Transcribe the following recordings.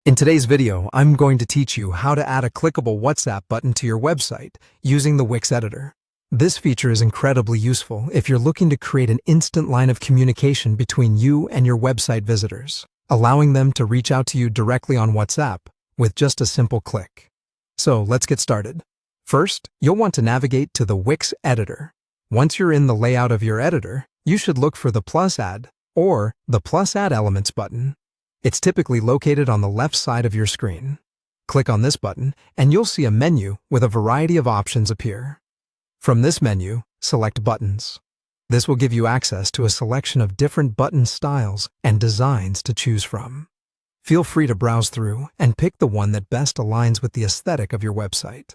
In today's video, I'm going to teach you how to add a clickable WhatsApp button to your website using the Wix editor. This feature is incredibly useful if you're looking to create an instant line of communication between you and your website visitors, allowing them to reach out to you directly on WhatsApp with just a simple click. So let's get started. First, you'll want to navigate to the Wix editor. Once you're in the layout of your editor, you should look for the Plus Add or the Plus Add Elements button. It's typically located on the left side of your screen. Click on this button and you'll see a menu with a variety of options appear. From this menu, select Buttons. This will give you access to a selection of different button styles and designs to choose from. Feel free to browse through and pick the one that best aligns with the aesthetic of your website.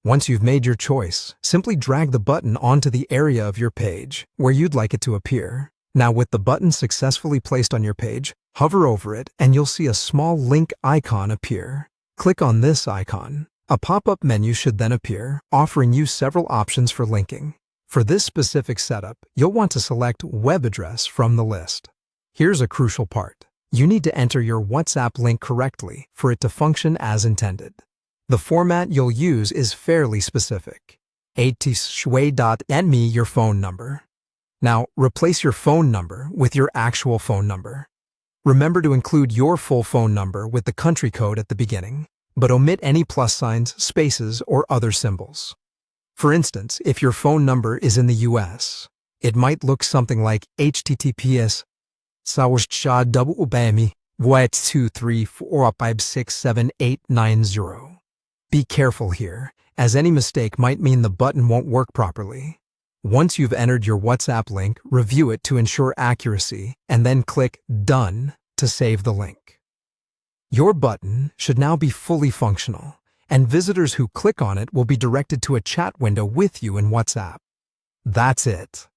Once you've made your choice, simply drag the button onto the area of your page where you'd like it to appear. Now, with the button successfully placed on your page, hover over it and you'll see a small link icon appear. Click on this icon. A pop-up menu should then appear, offering you several options for linking. For this specific setup, you'll want to select Web Address from the list. Here's a crucial part. You need to enter your WhatsApp link correctly for it to function as intended. The format you'll use is fairly specific. @shway.me your phone number. Now, replace your phone number with your actual phone number. Remember to include your full phone number with the country code at the beginning, but omit any plus signs, spaces, or other symbols. For instance, if your phone number is in the US, it might look something like https //234567890. Be careful here, as any mistake might mean the button won't work properly. Once you've entered your WhatsApp link, review it to ensure accuracy, and then click Done to save the link. Your button should now be fully functional, and visitors who click on it will be directed to a chat window with you in WhatsApp. That's it.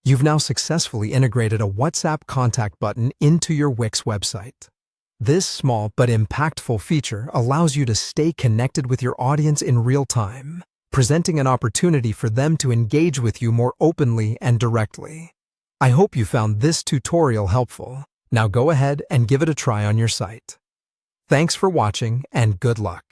You've now successfully integrated a WhatsApp contact button into your Wix website. This small but impactful feature allows you to stay connected with your audience in real time, presenting an opportunity for them to engage with you more openly and directly. I hope you found this tutorial helpful. Now go ahead and give it a try on your site. Thanks for watching and good luck.